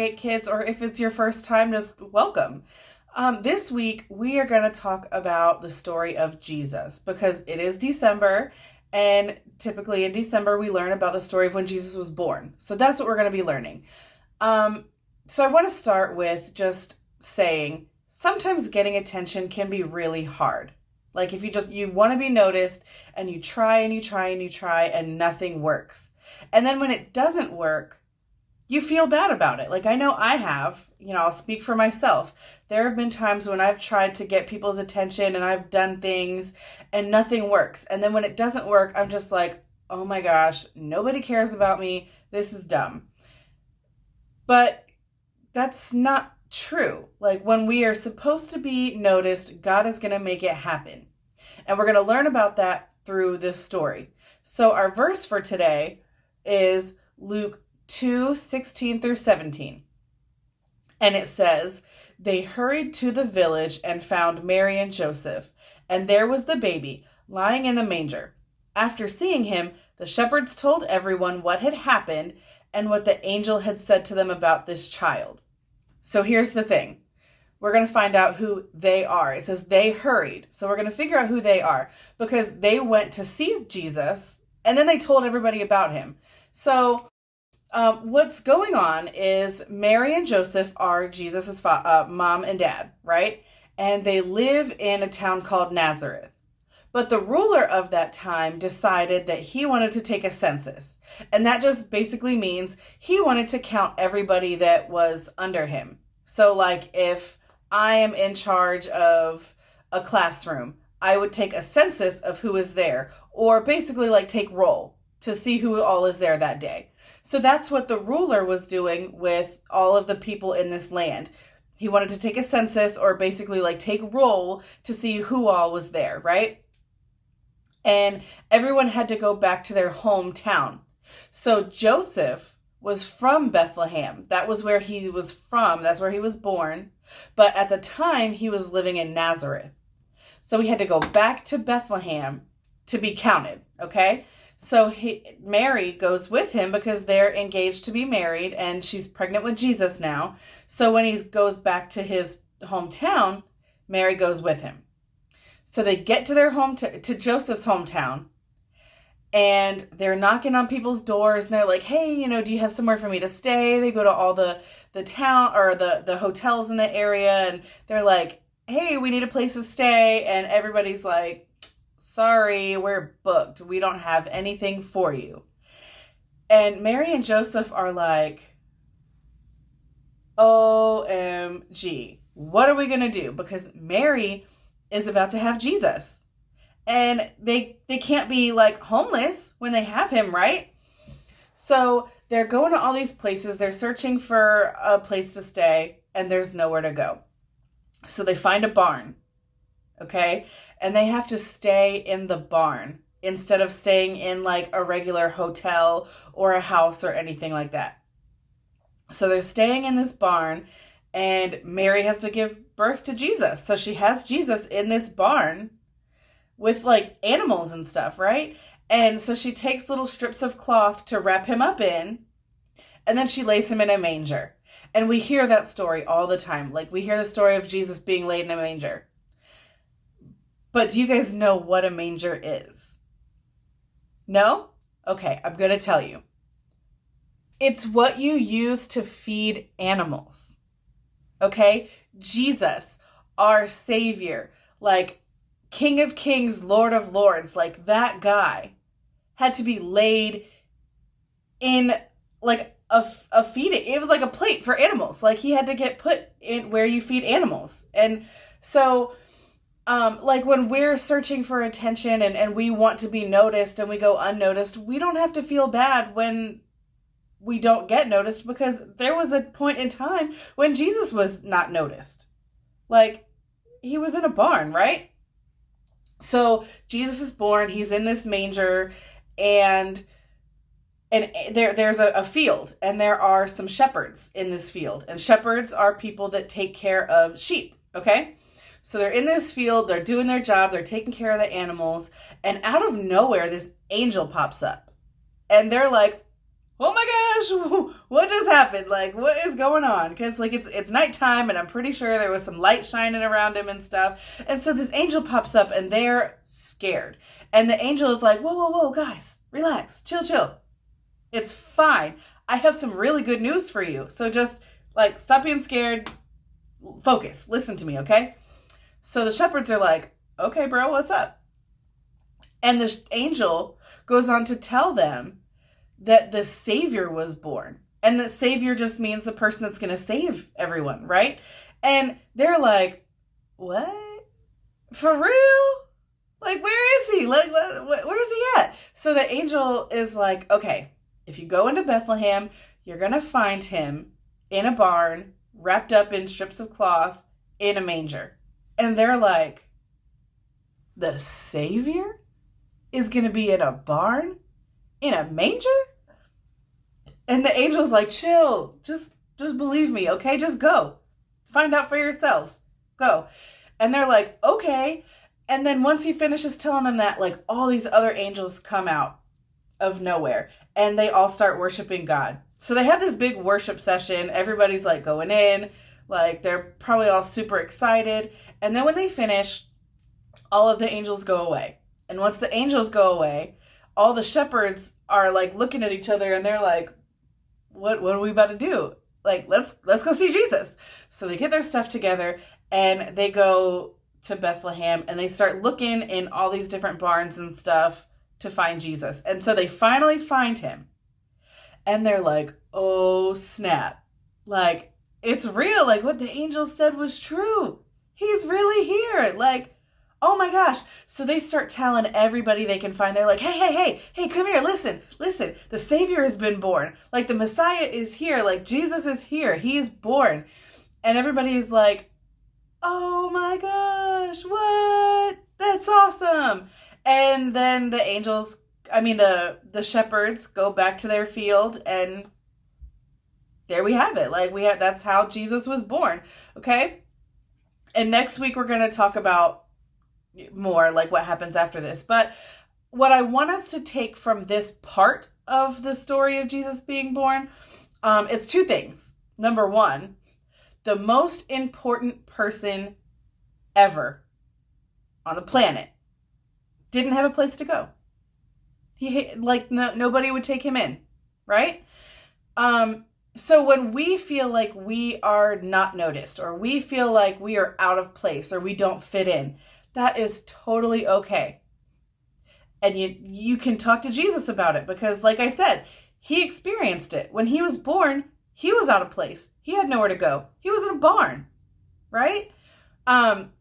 appreciate kids, or if it's your first time, just welcome. This week, we are going to talk about the story of Jesus because it is December, and typically in December, we learn about the story of when Jesus was born. So that's what we're going to be learning. So I want to start with just saying sometimes getting attention can be really hard. Like if you want to be noticed and you try and you try and you try and nothing works. And then when it doesn't work, you feel bad about it. Like I know I have, I'll speak for myself. There have been times when I've tried to get people's attention and I've done things and nothing works. And then when it doesn't work, I'm just like, oh my gosh, nobody cares about me. This is dumb. But that's not true. Like when we are supposed to be noticed, God is going to make it happen. And we're going to learn about that through this story. So our verse for today is Luke 2:16 through 17. And it says, "They hurried to the village and found Mary and Joseph, and there was the baby lying in the manger. After seeing him, the shepherds told everyone what had happened and what the angel had said to them about this child." So here's the thing. We're going to find out who they are. It says they hurried. So we're going to figure out who they are because they went to see Jesus and then they told everybody about him. So what's going on is Mary and Joseph are Jesus's mom and dad, right? And they live in a town called Nazareth. But the ruler of that time decided that he wanted to take a census. And that just basically means he wanted to count everybody that was under him. So like if I am in charge of a classroom, I would take a census of who is there, or basically like take roll to see who all is there that day. So that's what the ruler was doing with all of the people in this land. He wanted to take a census or basically like take roll to see who all was there, right? And everyone had to go back to their hometown. So Joseph was from Bethlehem. That was where he was from. That's where he was born. But at the time, he was living in Nazareth. So he had to go back to Bethlehem to be counted, okay? So Mary goes with him because they're engaged to be married and she's pregnant with Jesus now. So when he goes back to his hometown, Mary goes with him. So they get to their to Joseph's hometown and they're knocking on people's doors and they're like, hey, do you have somewhere for me to stay? They go to all the town or the hotels in the area and they're like, hey, we need a place to stay. And everybody's like, sorry, we're booked. We don't have anything for you. And Mary and Joseph are like, OMG, what are we going to do? Because Mary is about to have Jesus. And they can't be like homeless when they have him, right? So they're going to all these places. They're searching for a place to stay and there's nowhere to go. So they find a barn, okay? And they have to stay in the barn instead of staying in like a regular hotel or a house or anything like that. So they're staying in this barn and Mary has to give birth to Jesus. So she has Jesus in this barn with like animals and stuff, right? And so she takes little strips of cloth to wrap him up in, and then she lays him in a manger. And we hear that story all the time. Like we hear the story of Jesus being laid in a manger. But do you guys know what a manger is? No? Okay, I'm going to tell you. It's what you use to feed animals. Okay? Jesus, our Savior, like King of Kings, Lord of Lords, like that guy had to be laid in like a feeding. It was like a plate for animals. Like he had to get put in where you feed animals. And so like when we're searching for attention and we want to be noticed and we go unnoticed, we don't have to feel bad when we don't get noticed because there was a point in time when Jesus was not noticed. Like he was in a barn, right? So Jesus is born, he's in this manger, and there's a field, and there are some shepherds in this field. And shepherds are people that take care of sheep, okay? So they're in this field, they're doing their job, they're taking care of the animals, and out of nowhere, this angel pops up. And they're like, oh my gosh, what just happened? Like, what is going on? Because like it's nighttime, and I'm pretty sure there was some light shining around him and stuff. And so this angel pops up, and they're scared. And the angel is like, whoa, whoa, whoa, guys, relax, chill, chill. It's fine. I have some really good news for you. So just like stop being scared, focus, listen to me, okay? So the shepherds are like, okay, bro, what's up? And the angel goes on to tell them that the Savior was born. And the Savior just means the person that's going to save everyone, right? And they're like, what? For real? Like, where is he? Like, where is he at? So the angel is like, okay, if you go into Bethlehem, you're going to find him in a barn, wrapped up in strips of cloth, in a manger. And they're like, the Savior is going to be in a barn? In a manger? And the angel's like, chill, just believe me, okay? Just go. Find out for yourselves. Go. And they're like, okay. And then once he finishes telling them that, like, all these other angels come out of nowhere, and they all start worshiping God. So they have this big worship session. Everybody's like going in, like they're probably all super excited. And then when they finish, all of the angels go away. And once the angels go away, all the shepherds are like looking at each other, and they're like, what are we about to do? Like, let's go see Jesus. So they get their stuff together, and they go to Bethlehem, and they start looking in all these different barns and stuff to find Jesus. And so they finally find him, and they're like, oh snap, like it's real, like what the angel said was true, he's really here, like, oh my gosh. So they start telling everybody they can find. They're like, hey, come here, listen, the Savior has been born, like the Messiah is here, like Jesus is here, he's born. And everybody is like, oh my gosh, what? That's awesome. And then the shepherds go back to their field, and there we have it. Like that's how Jesus was born. Okay. And next week we're going to talk about more like what happens after this. But what I want us to take from this part of the story of Jesus being born, it's two things. Number one, the most important person ever on the planet didn't have a place to go. Nobody would take him in, right? So when we feel like we are not noticed, or we feel like we are out of place, or we don't fit in, that is totally okay. And you can talk to Jesus about it, because like I said, he experienced it. When he was born, he was out of place. He had nowhere to go. He was in a barn, right?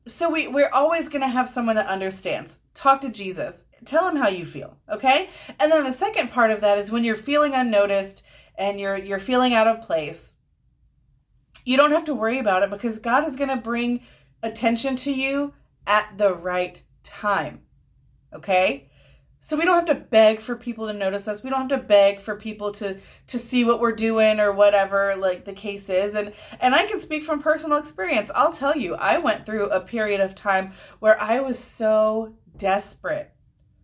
So we're always going to have someone that understands. Talk to Jesus. Tell him how you feel, okay? And then the second part of that is when you're feeling unnoticed and you're feeling out of place, you don't have to worry about it, because God is going to bring attention to you at the right time, okay? So we don't have to beg for people to notice us. We don't have to beg for people to see what we're doing or whatever like the case is. And I can speak from personal experience. I'll tell you, I went through a period of time where I was so desperate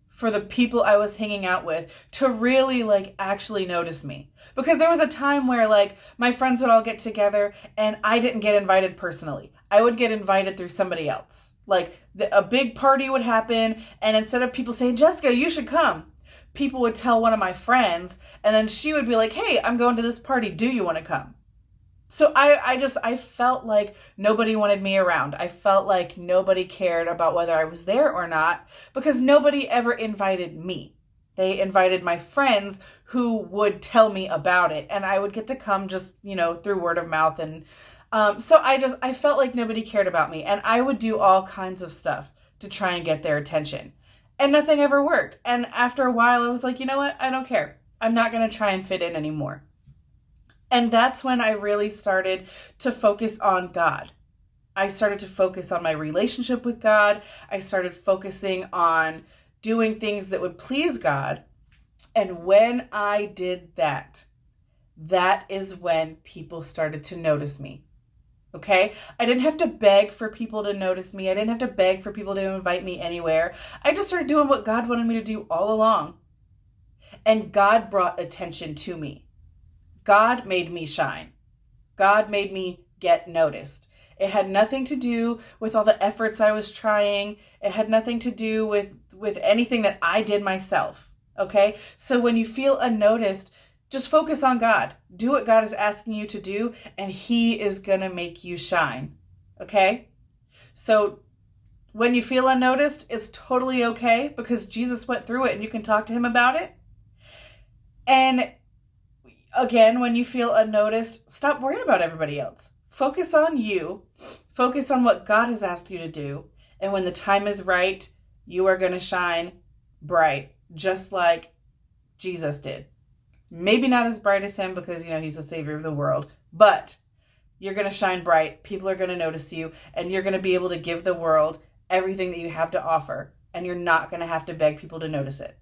for the people I was hanging out with to really like actually notice me. Because there was a time where like my friends would all get together and I didn't get invited personally. I would get invited through somebody else. Like a big party would happen, and instead of people saying, Jessica, you should come, people would tell one of my friends, and then she would be like, hey, I'm going to this party. Do you want to come? So I felt like nobody wanted me around. I felt like nobody cared about whether I was there or not, because nobody ever invited me. They invited my friends who would tell me about it, and I would get to come just, through word of mouth. And so I felt like nobody cared about me, and I would do all kinds of stuff to try and get their attention, and nothing ever worked. And after a while I was like, you know what? I don't care. I'm not going to try and fit in anymore. And that's when I really started to focus on God. I started to focus on my relationship with God. I started focusing on doing things that would please God. And when I did that, that is when people started to notice me. Okay? I didn't have to beg for people to notice me. I didn't have to beg for people to invite me anywhere. I just started doing what God wanted me to do all along. And God brought attention to me. God made me shine. God made me get noticed. It had nothing to do with all the efforts I was trying. It had nothing to do with anything that I did myself. Okay? So when you feel unnoticed, just focus on God. Do what God is asking you to do, and He is going to make you shine. Okay? So when you feel unnoticed, it's totally okay because Jesus went through it and you can talk to Him about it. And again, when you feel unnoticed, stop worrying about everybody else. Focus on you. Focus on what God has asked you to do. And when the time is right, you are going to shine bright, just like Jesus did. Maybe not as bright as Him because, He's the Savior of the world. But you're going to shine bright. People are going to notice you. And you're going to be able to give the world everything that you have to offer. And you're not going to have to beg people to notice it.